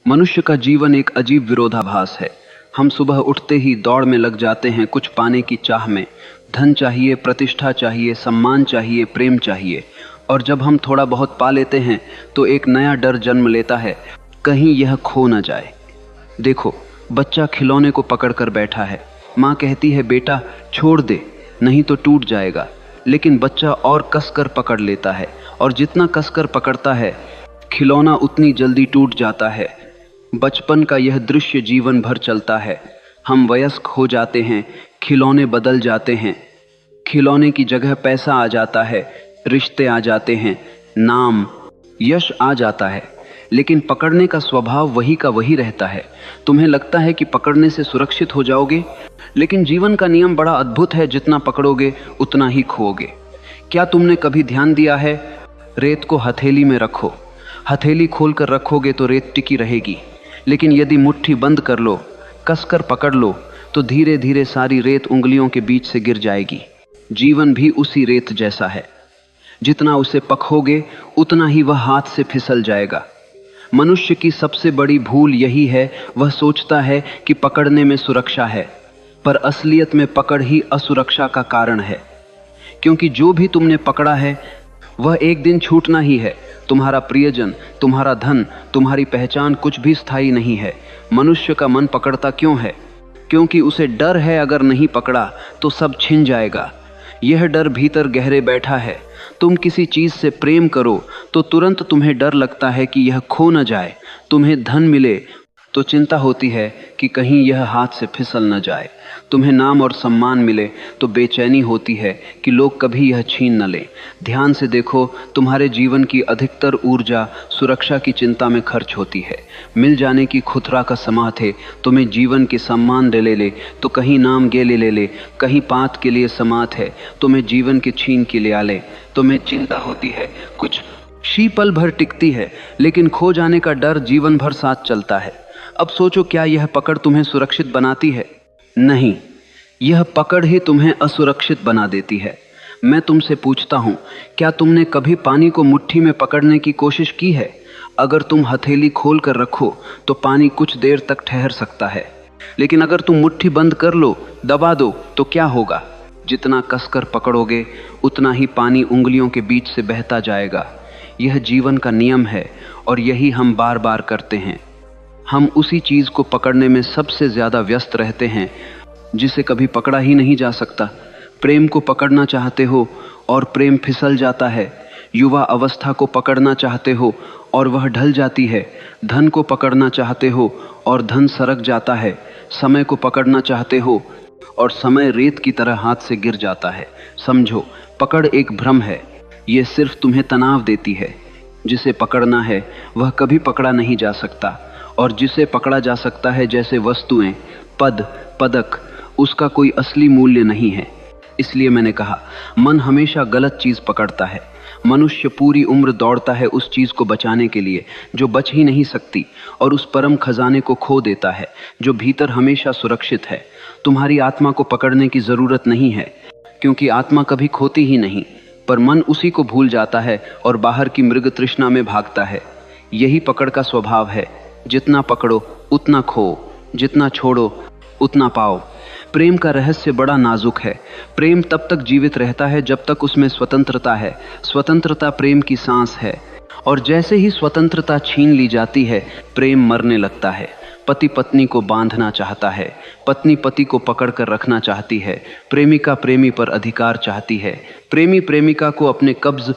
मनुष्य का जीवन एक अजीब विरोधाभास है। हम सुबह उठते ही दौड़ में लग जाते हैं कुछ पाने की चाह में। धन चाहिए, प्रतिष्ठा चाहिए, सम्मान चाहिए, प्रेम चाहिए। और जब हम थोड़ा बहुत पा लेते हैं तो एक नया डर जन्म लेता है, कहीं यह खो न जाए। देखो, बच्चा खिलौने को पकड़कर बैठा है। माँ कहती है, बेटा छोड़ दे, नहीं तो टूट जाएगा। लेकिन बच्चा और कसकर पकड़ लेता है, और जितना कसकर पकड़ता है खिलौना उतनी जल्दी टूट जाता है। बचपन का यह दृश्य जीवन भर चलता है। हम वयस्क हो जाते हैं, खिलौने बदल जाते हैं। खिलौने की जगह पैसा आ जाता है, रिश्ते आ जाते हैं, नाम, यश आ जाता है। लेकिन पकड़ने का स्वभाव वही का वही रहता है। तुम्हें लगता है कि पकड़ने से सुरक्षित हो जाओगे, लेकिन जीवन का नियम बड़ा अद्भुत है। जितना पकड़ोगे उतना ही खोओगे। क्या तुमने कभी ध्यान दिया है? रेत को हथेली में रखो, हथेली खोलकर रखोगे तो रेत टिकी रहेगी। लेकिन यदि मुट्ठी बंद कर लो, कसकर पकड़ लो, तो धीरे धीरे सारी रेत उंगलियों के बीच से गिर जाएगी। जीवन भी उसी रेत जैसा है। जितना उसे पकोगे उतना ही वह हाथ से फिसल जाएगा। मनुष्य की सबसे बड़ी भूल यही है, वह सोचता है कि पकड़ने में सुरक्षा है, पर असलियत में पकड़ ही असुरक्षा का कारण है। क्योंकि जो भी तुमने पकड़ा है वह एक दिन छूटना ही है। तुम्हारा प्रियजन, तुम्हारा धन, तुम्हारी पहचान, कुछ भी स्थायी नहीं है। मनुष्य का मन पकड़ता क्यों है? क्योंकि उसे डर है, अगर नहीं पकड़ा तो सब छिन जाएगा। यह डर भीतर गहरे बैठा है। तुम किसी चीज से प्रेम करो तो तुरंत तुम्हें डर लगता है कि यह खो न जाए। तुम्हें धन मिले तो चिंता होती है कि कहीं यह हाथ से फिसल न जाए। तुम्हें नाम और सम्मान मिले तो बेचैनी होती है कि लोग कभी यह छीन न लें। ध्यान से देखो, तुम्हारे जीवन की अधिकतर ऊर्जा सुरक्षा की चिंता में खर्च होती है। मिल जाने की खुथरा का समा थे, तुम्हें जीवन के सम्मान ले ले तो कहीं नाम गेले ले ले, कहीं पात के लिए समात है, तुम्हें जीवन के छीन के ले आले। तुम्हें चिंता होती है, कुछ शी पल भर टिकती है, लेकिन खो जाने का डर जीवन भर साथ चलता है। अब सोचो, क्या यह पकड़ तुम्हें सुरक्षित बनाती है? नहीं, यह पकड़ ही तुम्हें असुरक्षित बना देती है। मैं तुमसे पूछता हूँ, क्या तुमने कभी पानी को मुट्ठी में पकड़ने की कोशिश की है? अगर तुम हथेली खोल कर रखो तो पानी कुछ देर तक ठहर सकता है, लेकिन अगर तुम मुट्ठी बंद कर लो, दबा दो, तो क्या होगा? जितना कसकर पकड़ोगे उतना ही पानी उंगलियों के बीच से बहता जाएगा। यह जीवन का नियम है, और यही हम बार बार करते हैं। हम उसी चीज को पकड़ने में सबसे ज्यादा व्यस्त रहते हैं जिसे कभी पकड़ा ही नहीं जा सकता। प्रेम को पकड़ना चाहते हो और प्रेम फिसल जाता है। युवा अवस्था को पकड़ना चाहते हो और वह ढल जाती है। धन को पकड़ना चाहते हो और धन सरक जाता है। समय को पकड़ना चाहते हो और समय रेत की तरह हाथ से गिर जाता है। समझो, पकड़ एक भ्रम है। ये सिर्फ तुम्हें तनाव देती है। जिसे पकड़ना है वह कभी पकड़ा नहीं जा सकता, और जिसे पकड़ा जा सकता है, जैसे वस्तुएं, पद, पदक, उसका कोई असली मूल्य नहीं है। इसलिए मैंने कहा, मन हमेशा गलत चीज पकड़ता है। मनुष्य पूरी उम्र दौड़ता है उस चीज को बचाने के लिए जो बच ही नहीं सकती, और उस परम खजाने को खो देता है जो भीतर हमेशा सुरक्षित है। तुम्हारी आत्मा को पकड़ने की जरूरत नहीं है, क्योंकि आत्मा कभी खोती ही नहीं, पर मन उसी को भूल जाता है और बाहर की मृग तृष्णा में भागता है। यही पकड़ का स्वभाव है। जितना पकड़ो उतना खो, जितना छोड़ो उतना पाओ। प्रेम का रहस्य बड़ा नाजुक है। प्रेम तब तक जीवित रहता है जब तक उसमें स्वतंत्रता है। स्वतंत्रता प्रेम की सांस है, और जैसे ही स्वतंत्रता छीन ली जाती है, प्रेम मरने लगता है। पति पत्नी को बांधना चाहता है, पत्नी पति को पकड़ कर रखना चाहती है, प्रेमिका प्रेमी पर अधिकार चाहती है, प्रेमी प्रेमिका को अपने कब्ज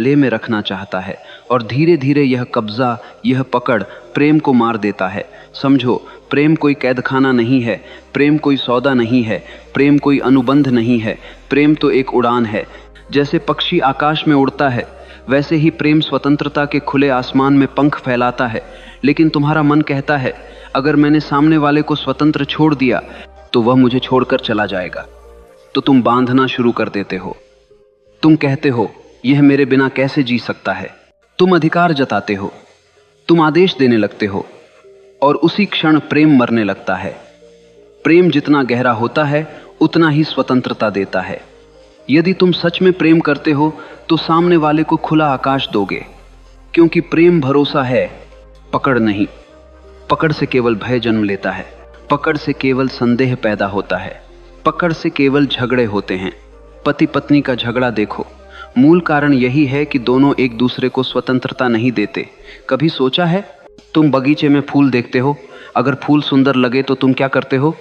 ले में रखना चाहता है, और धीरे धीरे यह कब्जा, यह पकड़ प्रेम को मार देता है। समझो, प्रेम कोई कैदखाना नहीं है, प्रेम कोई सौदा नहीं है, प्रेम कोई अनुबंध नहीं है। प्रेम तो एक उड़ान है। जैसे पक्षी आकाश में उड़ता है, वैसे ही प्रेम स्वतंत्रता के खुले आसमान में पंख फैलाता है। लेकिन तुम्हारा मन कहता है, अगर मैंने सामने वाले को स्वतंत्र छोड़ दिया तो वह मुझे छोड़कर चला जाएगा। तो तुम बांधना शुरू कर देते हो। तुम कहते हो, यह मेरे बिना कैसे जी सकता है। तुम अधिकार जताते हो, तुम आदेश देने लगते हो, और उसी क्षण प्रेम मरने लगता है। प्रेम जितना गहरा होता है उतना ही स्वतंत्रता देता है। यदि तुम सच में प्रेम करते हो तो सामने वाले को खुला आकाश दोगे, क्योंकि प्रेम भरोसा है, पकड़ नहीं। पकड़ से केवल भय जन्म लेता है, पकड़ से केवल संदेह पैदा होता है, पकड़ से केवल झगड़े होते हैं। पति पत्नी का झगड़ा देखो, मूल कारण यही है कि दोनों एक दूसरे को स्वतंत्रता नहीं देते। कभी सोचा है, तुम बगीचे में फूल देखते हो, अगर फूल सुंदर लगे तो तुम क्या करते हो?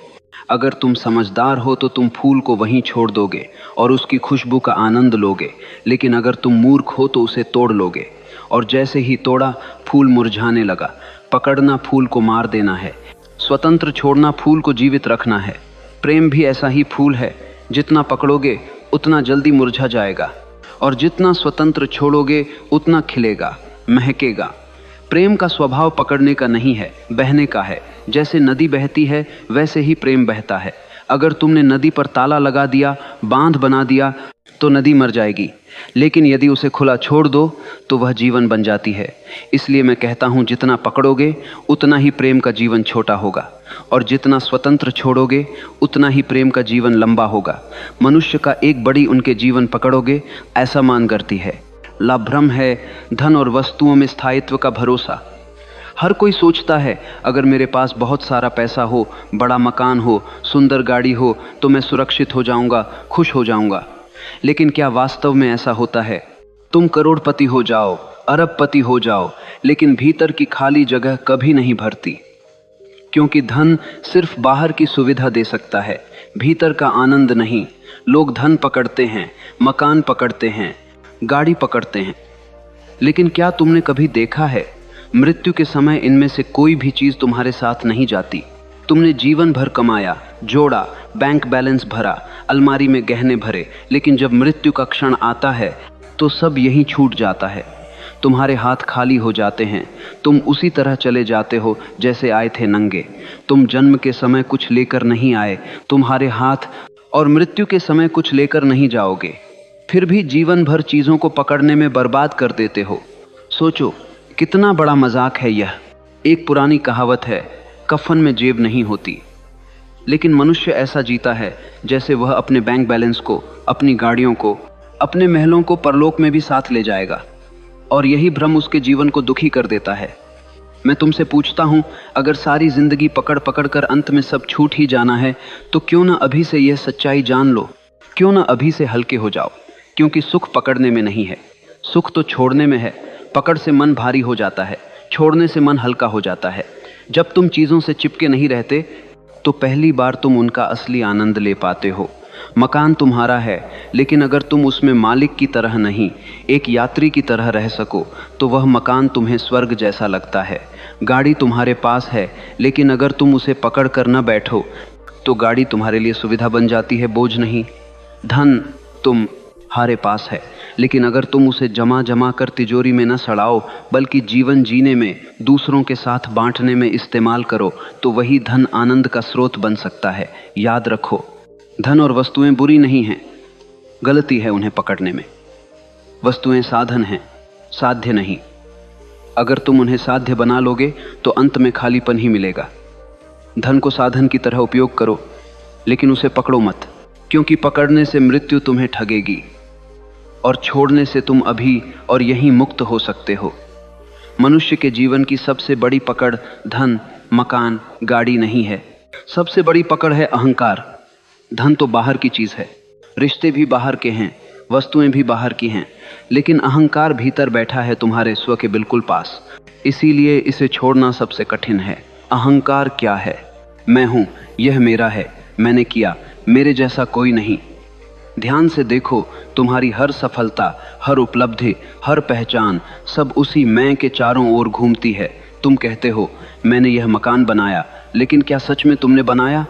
अगर तुम समझदार हो तो तुम फूल को वहीं छोड़ दोगे और उसकी खुशबू का आनंद लोगे, लेकिन अगर तुम मूर्ख हो तो उसे तोड़ लोगे, और जैसे ही तोड़ा फूल मुरझाने लगा। पकड़ना फूल को मार देना है, स्वतंत्र छोड़ना फूल को जीवित रखना है। प्रेम भी ऐसा ही फूल है, जितना पकड़ोगे उतना जल्दी मुरझा जाएगा, और जितना स्वतंत्र छोड़ोगे उतना खिलेगा, महकेगा। प्रेम का स्वभाव पकड़ने का नहीं है, बहने का है। जैसे नदी बहती है वैसे ही प्रेम बहता है। अगर तुमने नदी पर ताला लगा दिया, बांध बना दिया, तो नदी मर जाएगी, लेकिन यदि उसे खुला छोड़ दो तो वह जीवन बन जाती है। इसलिए मैं कहता हूँ, जितना पकड़ोगे उतना ही प्रेम का जीवन छोटा होगा, और जितना स्वतंत्र छोड़ोगे उतना ही प्रेम का जीवन लंबा होगा। मनुष्य का एक बड़ी उनके जीवन पकड़ोगे, ऐसा मान करती है। लाभ भ्रम है धन और वस्तुओं में स्थायित्व का भरोसा। हर कोई सोचता है, अगर मेरे पास बहुत सारा पैसा हो, बड़ा मकान हो, सुंदर गाड़ी हो, तो मैं सुरक्षित हो जाऊंगा, खुश हो जाऊंगा। लेकिन क्या वास्तव में ऐसा होता है? तुम करोड़पति हो जाओ, अरबपति हो जाओ, लेकिन भीतर की खाली जगह कभी नहीं भरती, क्योंकि धन सिर्फ बाहर की सुविधा दे सकता है, भीतर का आनंद नहीं। लोग धन पकड़ते हैं, मकान पकड़ते हैं, गाड़ी पकड़ते हैं, लेकिन क्या तुमने कभी देखा है, मृत्यु के समय इनमें से कोई भी चीज तुम्हारे साथ नहीं जाती। तुमने जीवन भर कमाया, जोड़ा, बैंक बैलेंस भरा, अलमारी में गहने भरे, लेकिन जब मृत्यु का क्षण आता है तो सब यहीं छूट जाता है। तुम्हारे हाथ खाली हो जाते हैं, तुम उसी तरह चले जाते हो जैसे आए थे, नंगे। तुम जन्म के समय कुछ लेकर नहीं आए, तुम्हारे हाथ, और मृत्यु के समय कुछ लेकर नहीं जाओगे। फिर भी जीवन भर चीजों को पकड़ने में बर्बाद कर देते हो। सोचो, कितना बड़ा मजाक है यह। एक पुरानी कहावत है, कफन में जेब नहीं होती। लेकिन मनुष्य ऐसा जीता है जैसे वह अपने बैंक बैलेंस को, अपनी गाड़ियों को, अपने महलों को परलोक में भी साथ ले जाएगा, और यही भ्रम उसके जीवन को दुखी कर देता है। मैं तुमसे पूछता हूं, अगर सारी जिंदगी पकड़ पकड़ कर अंत में सब छूट ही जाना है, तो क्यों ना अभी से यह सच्चाई जान लो, क्यों ना अभी से हल्के हो जाओ। क्योंकि सुख पकड़ने में नहीं है, सुख तो छोड़ने में है। पकड़ से मन भारी हो जाता है, छोड़ने से मन हल्का हो जाता है। जब तुम चीजों से चिपके नहीं रहते तो पहली बार तुम उनका असली आनंद ले पाते हो। मकान तुम्हारा है, लेकिन अगर तुम उसमें मालिक की तरह नहीं, एक यात्री की तरह रह सको, तो वह मकान तुम्हें स्वर्ग जैसा लगता है। गाड़ी तुम्हारे पास है, लेकिन अगर तुम उसे पकड़ कर न बैठो तो गाड़ी तुम्हारे लिए सुविधा बन जाती है, बोझ नहीं। धन तुम्हारे पास है, लेकिन अगर तुम उसे जमा जमा कर तिजोरी में न सड़ाओ, बल्कि जीवन जीने में, दूसरों के साथ बांटने में इस्तेमाल करो, तो वही धन आनंद का स्रोत बन सकता है। याद रखो, धन और वस्तुएं बुरी नहीं हैं, गलती है उन्हें पकड़ने में। वस्तुएं साधन हैं, साध्य नहीं। अगर तुम उन्हें साध्य बना लोगे तो अंत में खालीपन ही मिलेगा। धन को साधन की तरह उपयोग करो, लेकिन उसे पकड़ो मत, क्योंकि पकड़ने से मृत्यु तुम्हें ठगेगी, और छोड़ने से तुम अभी और यहीं मुक्त हो सकते हो। मनुष्य के जीवन की सबसे बड़ी पकड़ धन, मकान, गाड़ी नहीं है। सबसे बड़ी पकड़ है अहंकार। धन तो बाहर की चीज है, रिश्ते भी बाहर के हैं, वस्तुएं भी बाहर की हैं, लेकिन अहंकार भीतर बैठा है तुम्हारे स्व के बिल्कुल पास। इसीलिए इसे छोड़ना सबसे कठिन है। अहंकार क्या है? मैं हूं, यह मेरा है, मैंने किया, मेरे जैसा कोई नहीं। ध्यान से देखो, तुम्हारी हर सफलता, हर उपलब्धि, हर पहचान, सब उसी मैं के चारों ओर घूमती है। तुम कहते हो मैंने यह मकान बनाया, लेकिन क्या सच में तुमने बनाया?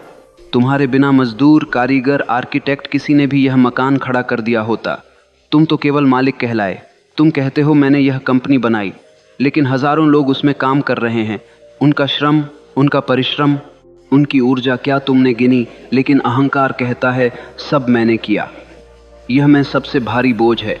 तुम्हारे बिना मजदूर, कारीगर, आर्किटेक्ट किसी ने भी यह मकान खड़ा कर दिया होता। तुम तो केवल मालिक कहलाए। तुम कहते हो मैंने यह कंपनी बनाई, लेकिन हजारों लोग उसमें काम कर रहे हैं। उनका श्रम, उनका परिश्रम, उनकी ऊर्जा क्या तुमने गिनी? लेकिन अहंकार कहता है सब मैंने किया। यह मैं सबसे भारी बोझ है।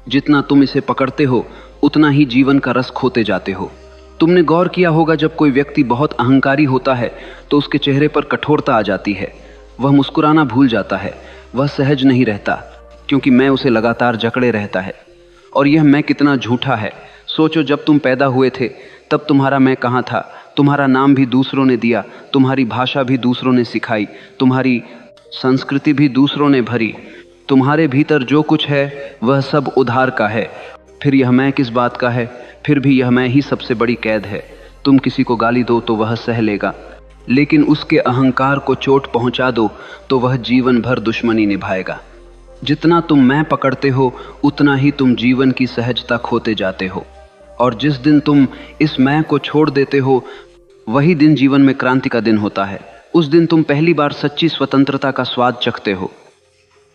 जितना तुम इसे पकड़ते हो उतना ही जीवन का रस खोते जाते हो। तुमने गौर किया होगा, जब कोई व्यक्ति बहुत अहंकारी होता है तो उसके चेहरे पर कठोरता आ जाती है। वह मुस्कुराना भूल जाता है, वह सहज नहीं रहता, क्योंकि मैं उसे लगातार जकड़े रहता है। और यह मैं कितना झूठा है। सोचो, जब तुम पैदा हुए थे तब तुम्हारा मैं कहाँ था? तुम्हारा नाम भी दूसरों ने दिया, तुम्हारी भाषा भी दूसरों ने सिखाई, तुम्हारी संस्कृति भी दूसरों ने भरी। तुम्हारे भीतर जो कुछ है वह सब उधार का है। फिर यह मैं किस बात का है? फिर भी यह मैं ही सबसे बड़ी कैद है। तुम किसी को गाली दो तो वह सह लेगा, लेकिन उसके अहंकार को चोट पहुंचा दो तो वह जीवन भर दुश्मनी निभाएगा। जितना तुम मैं पकड़ते हो उतना ही तुम जीवन की सहजता खोते जाते हो, और जिस दिन तुम इस मैं को छोड़ देते हो वही दिन जीवन में क्रांति का दिन होता है। उस दिन तुम पहली बार सच्ची स्वतंत्रता का स्वाद चखते हो।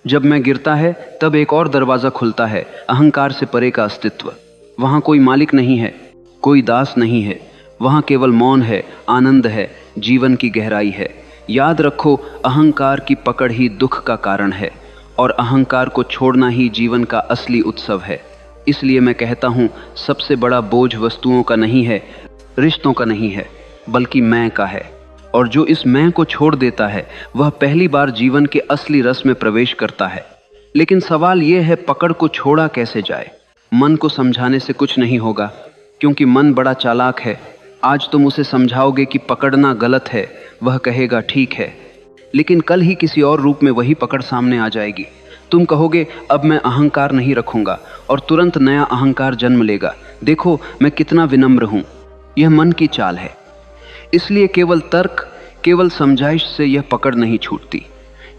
जब मैं गिरता है तब एक और दरवाजा खुलता है, अहंकार से परे का अस्तित्व। वहां कोई मालिक नहीं है, कोई दास नहीं है, वहां केवल मौन है, आनंद है, जीवन की गहराई है। याद रखो, अहंकार की पकड़ ही दुख का कारण है, और अहंकार को छोड़ना ही जीवन का असली उत्सव है। इसलिए मैं कहता हूं, सबसे बड़ा बोझ वस्तुओं का नहीं है, रिश्तों का नहीं है, बल्कि मैं का है। और जो इस मैं को छोड़ देता है वह पहली बार जीवन के असली रस में प्रवेश करता है। लेकिन सवाल यह है, पकड़ को छोड़ा कैसे जाए? मन को समझाने से कुछ नहीं होगा, क्योंकि मन बड़ा चालाक है। आज तुम उसे समझाओगे कि पकड़ना गलत है, वह कहेगा ठीक है, लेकिन कल ही किसी और रूप में वही पकड़ सामने आ जाएगी। तुम कहोगे अब मैं अहंकार नहीं रखूंगा, और तुरंत नया अहंकार जन्म लेगा। देखो मैं कितना विनम्र हूं। यह मन की चाल है। इसलिए केवल तर्क, केवल समझाइश से यह पकड़ नहीं छूटती,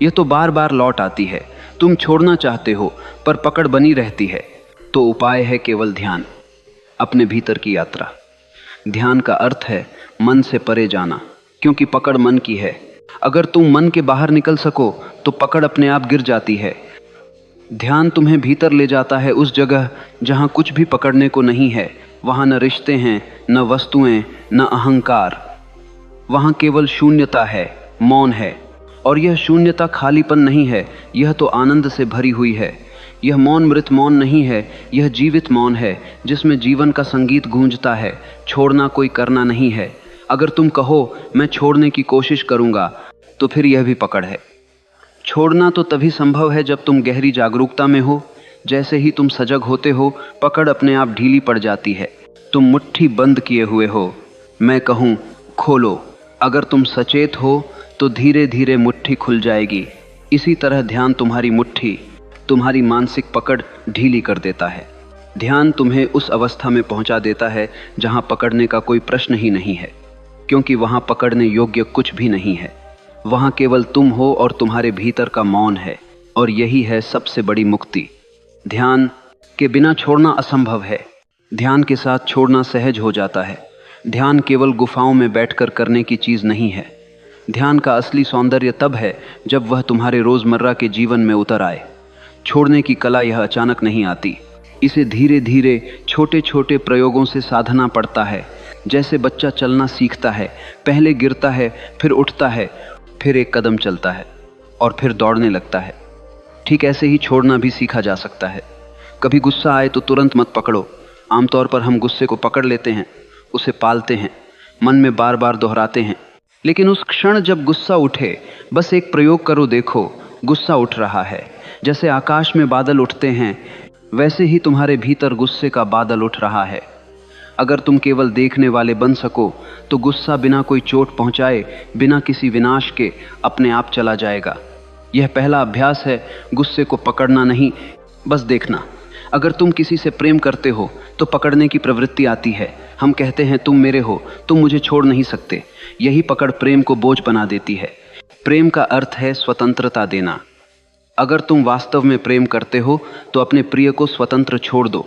यह तो बार बार लौट आती है। तुम छोड़ना चाहते हो पर पकड़ बनी रहती है। तो उपाय है केवल ध्यान, अपने भीतर की यात्रा। ध्यान का अर्थ है मन से परे जाना, क्योंकि पकड़ मन की है। अगर तुम मन के बाहर निकल सको तो पकड़ अपने आप गिर जाती है। ध्यान तुम्हें भीतर ले जाता है, उस जगह जहां कुछ भी पकड़ने को नहीं है। वहां न रिश्ते हैं, न वस्तुएं, न अहंकार। वहां केवल शून्यता है, मौन है। और यह शून्यता खालीपन नहीं है, यह तो आनंद से भरी हुई है। यह मौन मृत मौन नहीं है, यह जीवित मौन है, जिसमें जीवन का संगीत गूंजता है। छोड़ना कोई करना नहीं है। अगर तुम कहो मैं छोड़ने की कोशिश करूंगा, तो फिर यह भी पकड़ है। छोड़ना तो तभी संभव है जब तुम गहरी जागरूकता में हो। जैसे ही तुम सजग होते हो, पकड़ अपने आप ढीली पड़ जाती है। तुम मुट्ठी बंद किए हुए हो, मैं कहूं खोलो। अगर तुम सचेत हो तो धीरे धीरे मुट्ठी खुल जाएगी। इसी तरह ध्यान तुम्हारी मुट्ठी, तुम्हारी मानसिक पकड़ ढीली कर देता है। ध्यान तुम्हें उस अवस्था में पहुंचा देता है जहां पकड़ने का कोई प्रश्न ही नहीं है, क्योंकि वहां पकड़ने योग्य कुछ भी नहीं है। वहां केवल तुम हो और तुम्हारे भीतर का मौन है, और यही है सबसे बड़ी मुक्ति। ध्यान के बिना छोड़ना असंभव है। ध्यान के साथ छोड़ना सहज हो जाता है। ध्यान केवल गुफाओं में बैठकर करने की चीज नहीं है। ध्यान का असली सौंदर्य तब है जब वह तुम्हारे रोजमर्रा के जीवन में उतर आए। छोड़ने की कला यह अचानक नहीं आती, इसे धीरे धीरे छोटे छोटे प्रयोगों से साधना पड़ता है। जैसे बच्चा चलना सीखता है, पहले गिरता है, फिर उठता है, फिर एक कदम चलता है और फिर दौड़ने लगता है। ठीक ऐसे ही छोड़ना भी सीखा जा सकता है। कभी गुस्सा आए तो तुरंत मत पकड़ो। आमतौर पर हम गुस्से को पकड़ लेते हैं, उसे पालते हैं, मन में बार बार दोहराते हैं। लेकिन उस क्षण जब गुस्सा उठे, बस एक प्रयोग करो, देखो गुस्सा उठ रहा है। जैसे आकाश में बादल उठते हैं, वैसे ही तुम्हारे भीतर गुस्से का बादल उठ रहा है। अगर तुम केवल देखने वाले बन सको तो गुस्सा बिना कोई चोट पहुंचाए, बिना किसी विनाश के अपने आप चला जाएगा। यह पहला अभ्यास है, गुस्से को पकड़ना नहीं, बस देखना। अगर तुम किसी से प्रेम करते हो तो पकड़ने की प्रवृत्ति आती है। हम कहते हैं तुम मेरे हो, तुम मुझे छोड़ नहीं सकते। यही पकड़ प्रेम को बोझ बना देती है। प्रेम का अर्थ है स्वतंत्रता देना। अगर तुम वास्तव में प्रेम करते हो तो अपने प्रिय को स्वतंत्र छोड़ दो,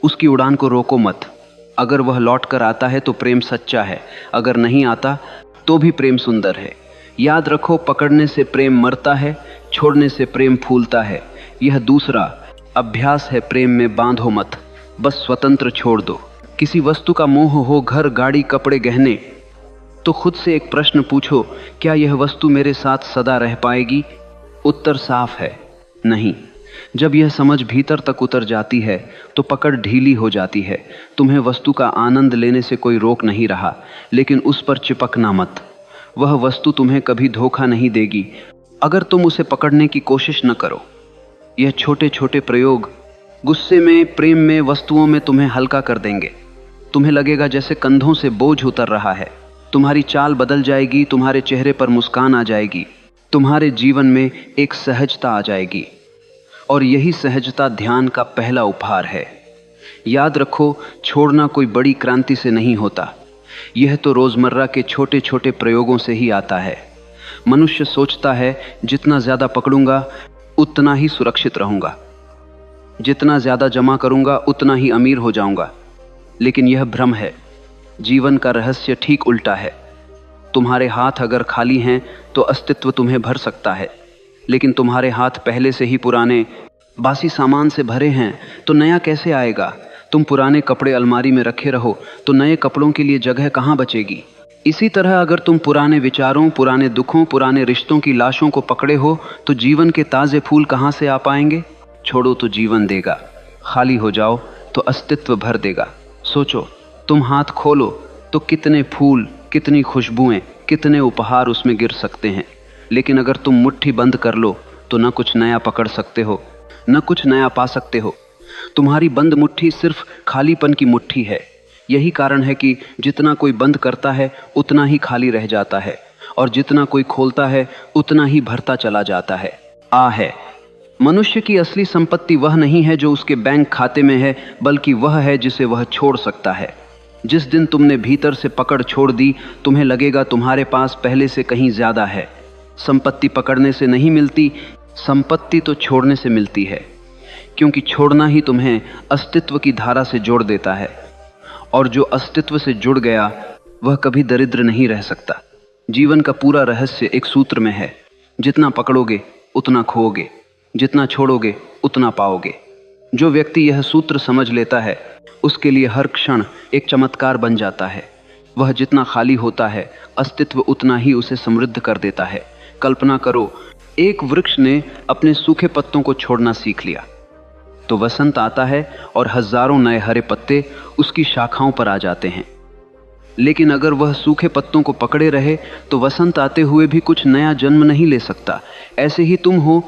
उसकी उड़ान को रोको मत। अगर वह लौट कर आता है तो प्रेम सच्चा है, अगर नहीं आता तो भी प्रेम सुंदर है। याद रखो, पकड़ने से प्रेम मरता है, छोड़ने से प्रेम फूलता है। यह दूसरा अभ्यास है, प्रेम में बांधो मत, बस स्वतंत्र छोड़ दो। किसी वस्तु का मोह हो, घर, गाड़ी, कपड़े, गहने, तो खुद से एक प्रश्न पूछो, क्या यह वस्तु मेरे साथ सदा रह पाएगी? उत्तर साफ है, नहीं। जब यह समझ भीतर तक उतर जाती है तो पकड़ ढीली हो जाती है। तुम्हें वस्तु का आनंद लेने से कोई रोक नहीं रहा, लेकिन उस पर चिपकना मत। वह वस्तु तुम्हें कभी धोखा नहीं देगी अगर तुम उसे पकड़ने की कोशिश न करो। यह छोटे छोटे प्रयोग गुस्से में, प्रेम में, वस्तुओं में तुम्हें हल्का कर देंगे। तुम्हें लगेगा जैसे कंधों से बोझ उतर रहा है। तुम्हारी चाल बदल जाएगी, तुम्हारे चेहरे पर मुस्कान आ जाएगी, तुम्हारे जीवन में एक सहजता आ जाएगी। और यही सहजता ध्यान का पहला उपहार है। याद रखो, छोड़ना कोई बड़ी क्रांति से नहीं होता, यह तो रोजमर्रा के छोटे छोटे प्रयोगों से ही आता है। मनुष्य सोचता है जितना ज्यादा पकड़ूंगा उतना ही सुरक्षित रहूंगा, जितना ज्यादा जमा करूंगा उतना ही अमीर हो जाऊंगा। लेकिन यह भ्रम है। जीवन का रहस्य ठीक उल्टा है। तुम्हारे हाथ अगर खाली हैं तो अस्तित्व तुम्हें भर सकता है, लेकिन तुम्हारे हाथ पहले से ही पुराने बासी सामान से भरे हैं तो नया कैसे आएगा। तुम पुराने कपड़े अलमारी में रखे रहो तो नए कपड़ों के लिए जगह कहाँ बचेगी। इसी तरह अगर तुम पुराने विचारों, पुराने दुखों, पुराने रिश्तों की लाशों को पकड़े हो तो जीवन के ताजे फूल कहाँ से आ पाएंगे। छोड़ो तो जीवन देगा, खाली हो जाओ तो अस्तित्व भर देगा। सोचो, तुम हाथ खोलो तो कितने फूल, कितनी खुशबुएं, कितने उपहार उसमें गिर सकते हैं। लेकिन अगर तुम मुट्ठी बंद कर लो तो न कुछ नया पकड़ सकते हो, न कुछ नया पा सकते हो। तुम्हारी बंद मुट्ठी सिर्फ खालीपन की मुट्ठी है। यही कारण है कि जितना कोई बंद करता है उतना ही खाली रह जाता है, और जितना कोई खोलता है उतना ही भरता चला जाता है। है मनुष्य की असली संपत्ति वह नहीं है जो उसके बैंक खाते में है, बल्कि वह है जिसे वह छोड़ सकता है। जिस दिन तुमने भीतर से पकड़ छोड़ दी, तुम्हें लगेगा तुम्हारे पास पहले से कहीं ज्यादा है। संपत्ति पकड़ने से नहीं मिलती, संपत्ति तो छोड़ने से मिलती है, क्योंकि छोड़ना ही तुम्हें अस्तित्व की धारा से जोड़ देता है, और जो अस्तित्व से जुड़ गया वह कभी दरिद्र नहीं रह सकता। जीवन का पूरा रहस्य एक सूत्र में है, जितना पकड़ोगे उतना खोओगे, जितना छोड़ोगे उतना पाओगे। जो व्यक्ति यह सूत्र समझ लेता है उसके लिए हर क्षण एक चमत्कार बन जाता है। वह जितना खाली होता है अस्तित्व उतना ही उसे समृद्ध कर देता है। कल्पना करो, एक वृक्ष ने अपने सूखे पत्तों को छोड़ना सीख लिया तो वसंत आता है और हजारों नए हरे पत्ते उसकी शाखाओं पर आ जाते हैं। लेकिन अगर वह सूखे पत्तों को पकड़े रहे तो वसंत आते हुए भी कुछ नया जन्म नहीं ले सकता। ऐसे ही तुम हो,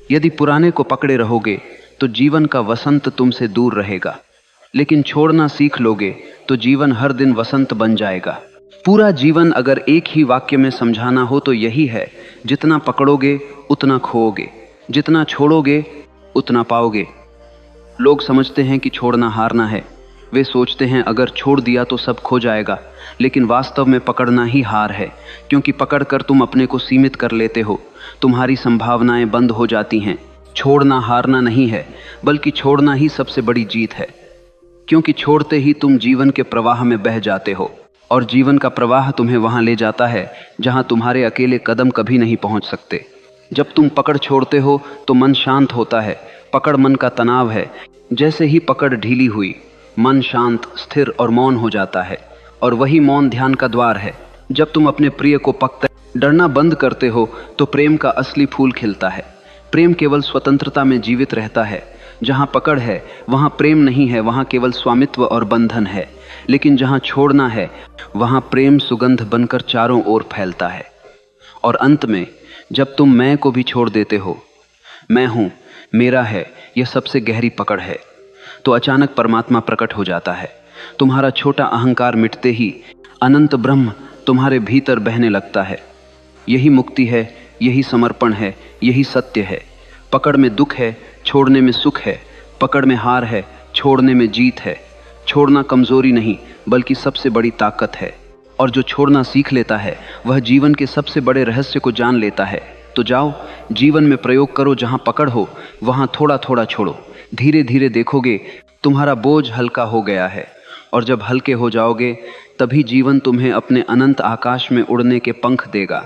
यदि पुराने को पकड़े रहोगे तो जीवन का वसंत तुमसे दूर रहेगा, लेकिन छोड़ना सीख लोगे तो जीवन हर दिन वसंत बन जाएगा। पूरा जीवन अगर एक ही वाक्य में समझाना हो तो यही है, जितना पकड़ोगे उतना खोओगे, जितना छोड़ोगे उतना पाओगे। लोग समझते हैं कि छोड़ना हारना है। वे सोचते हैं अगर छोड़ दिया तो सब खो जाएगा, लेकिन वास्तव में पकड़ना ही हार है, क्योंकि पकड़कर तुम अपने को सीमित कर लेते हो, तुम्हारी संभावनाएं बंद हो जाती हैं। छोड़ना हारना नहीं है, बल्कि छोड़ना ही सबसे बड़ी जीत है, क्योंकि छोड़ते ही तुम जीवन के प्रवाह में बह जाते हो, और जीवन का प्रवाह तुम्हें वहां ले जाता है जहां तुम्हारे अकेले कदम कभी नहीं पहुंच सकते। जब तुम पकड़ छोड़ते हो तो मन शांत होता है। पकड़ मन का तनाव है। जैसे ही पकड़ ढीली हुई, मन शांत, स्थिर और मौन हो जाता है, और वही मौन ध्यान का द्वार है। जब तुम अपने प्रिय को पकड़ डरना बंद करते हो तो प्रेम का असली फूल खिलता है। प्रेम केवल स्वतंत्रता में जीवित रहता है। जहां पकड़ है वहां प्रेम नहीं है, वहां केवल स्वामित्व और बंधन है। लेकिन जहां छोड़ना है वहां प्रेम सुगंध बनकर चारों ओर फैलता है। और अंत में जब तुम मैं को भी छोड़ देते हो, मैं हूं, मेरा है, यह सबसे गहरी पकड़ है, तो अचानक परमात्मा प्रकट हो जाता है। तुम्हारा छोटा अहंकार मिटते ही अनंत ब्रह्म तुम्हारे भीतर बहने लगता है। यही मुक्ति है, यही समर्पण है, यही सत्य है। पकड़ में दुख है, छोड़ने में सुख है। पकड़ में हार है, छोड़ने में जीत है। छोड़ना कमजोरी नहीं, बल्कि सबसे बड़ी ताकत है। और जो छोड़ना सीख लेता है वह जीवन के सबसे बड़े रहस्य को जान लेता है। तो जाओ, जीवन में प्रयोग करो। जहां पकड़ हो वहां थोड़ा थोड़ा छोड़ो। धीरे धीरे देखोगे तुम्हारा बोझ हल्का हो गया है, और जब हल्के हो जाओगे तभी जीवन तुम्हें अपने अनंत आकाश में उड़ने के पंख देगा।